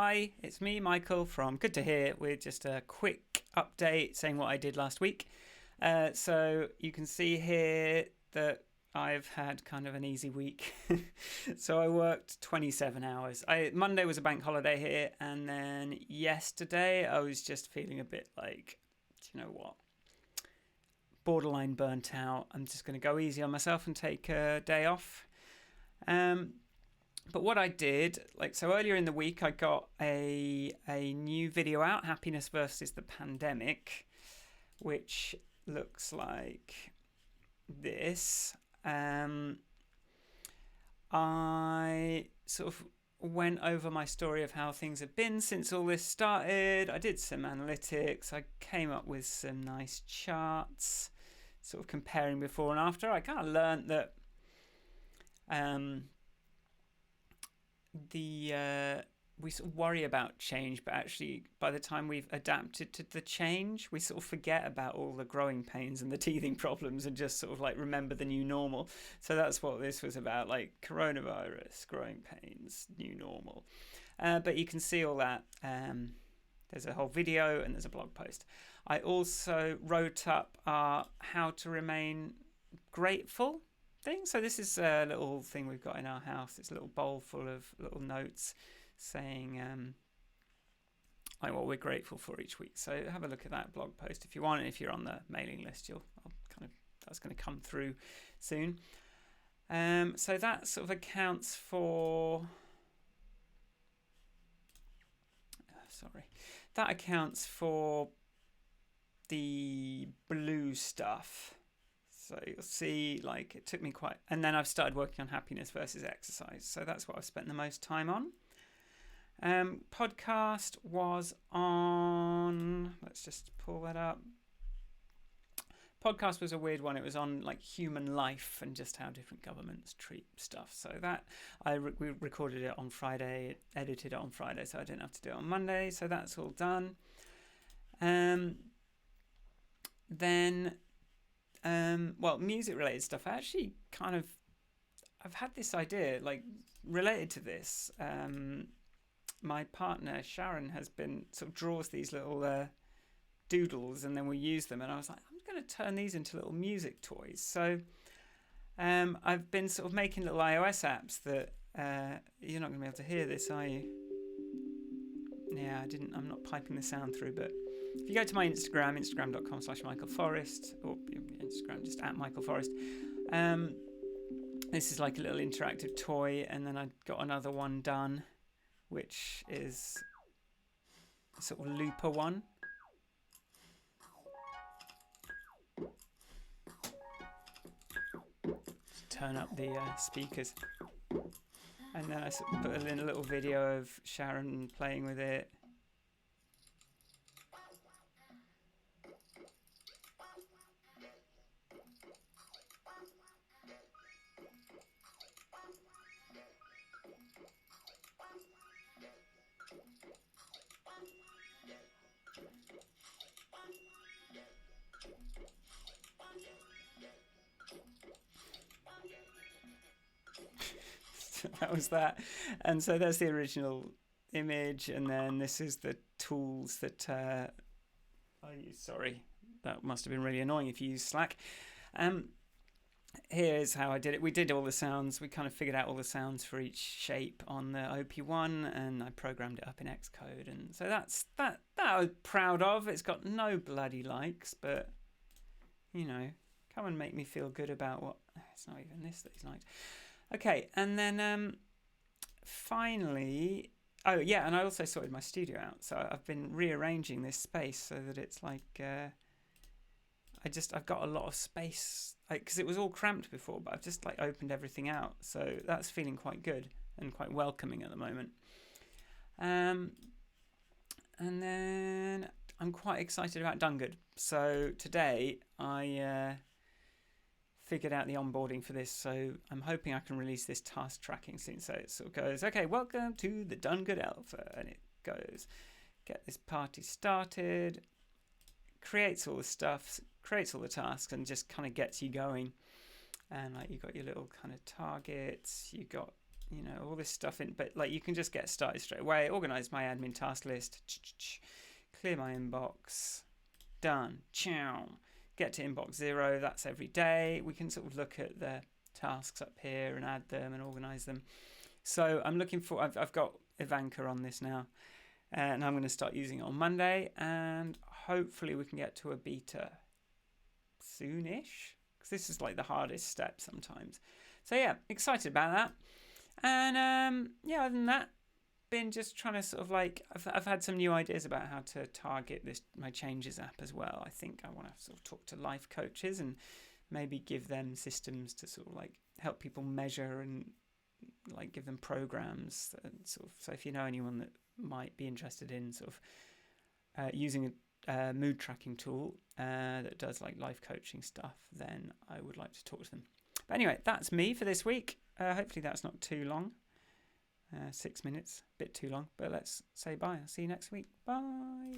Hi, it's me, Michael from Good to Hear, with just a quick update saying what I did last week. So you can see here that I've had kind of an easy week. So I worked 27 hours. Monday was a bank holiday here, and then yesterday I was just feeling a bit like, do you know what? Borderline burnt out. I'm just going to go easy on myself and take a day off. But what I did, so earlier in the week, I got a new video out, Happiness versus the Pandemic, which looks like this. I sort of went over my story of how things have been since all this started. I did some analytics. I came up with some nice charts, sort of comparing before and after. I kind of learned that we sort of worry about change, but actually by the time we've adapted to the change, we sort of forget about all the growing pains and the teething problems and just sort of like remember the new normal. So that's what this was about, like coronavirus, growing pains, new normal. But you can see all that. There's a whole video and there's a blog post. I also wrote up how to remain grateful thing. So this is a little thing we've got in our house. It's a little bowl full of little notes saying what we're grateful for each week. So have a look at that blog post if you want, and if you're on the mailing list, that's going to come through soon. So that sort of accounts for that accounts for the blue stuff. So you'll see, it took me and then I've started working on happiness versus exercise. So that's what I've spent the most time on. Podcast was on, let's just pull that up. Podcast was a weird one. It was on human life and just how different governments treat stuff. So that we recorded it on Friday, edited it on Friday, so I didn't have to do it on Monday. So that's all done. Then music related stuff. I've had this idea, related to this. My partner, Sharon, has been sort of draws these little doodles and then we use them. And I was like, I'm going to turn these into little music toys. So I've been sort of making little iOS apps that you're not going to be able to hear this, are you? Yeah, I'm not piping the sound through, but if you go to my Instagram, instagram.com/MichaelForrest, or Instagram just @MichaelForrest, this is like a little interactive toy, and then I got another one done, which is a sort of looper one. Just turn up the speakers. And then I sort of put in a little video of Sharon playing with it. That was that. And so there's the original image, and then this is the tools that I use. Sorry, that must have been really annoying if you use Slack. Here's how I did it. We did all the sounds. We kind of figured out all the sounds for each shape on the OP1, and I programmed it up in Xcode. And so that I was proud of. It's got no bloody likes, but come and make me feel good about what. It's not even this that he's liked. Okay, and then finally, and I also sorted my studio out. So I've been rearranging this space so that it's I've got a lot of space, because it was all cramped before, but I've just opened everything out. So that's feeling quite good and quite welcoming at the moment. And then I'm quite excited about Done Good. So today I figured out the onboarding for this, so I'm hoping I can release this task tracking soon. So it sort of goes, okay, welcome to the Done Good Alpha, and it goes, get this party started, creates all the stuff, creates all the tasks, and just kind of gets you going. And you got your little kind of targets, you got all this stuff in, but like you can just get started straight away. Organize my admin task list, clear my inbox, done. Chow. Get to inbox 0. That's every day. We can sort of look at the tasks up here and add them and organize them. So I'm looking for. I've got Ivanka on this now, and I'm going to start using it on Monday, and hopefully we can get to a beta soonish, because this is like the hardest step sometimes. So yeah, excited about that. And yeah, other than that, been just trying to sort of like I've had some new ideas about how to target my Changes app as well. I think I want to sort of talk to life coaches and maybe give them systems to sort of like help people measure and like give them programs and sort of. So if you know anyone that might be interested in sort of using a mood tracking tool that does like life coaching stuff, then I would like to talk to them. But anyway, that's me for this week. Hopefully that's not too long. 6 minutes, a bit too long, but let's say bye. I'll see you next week. Bye.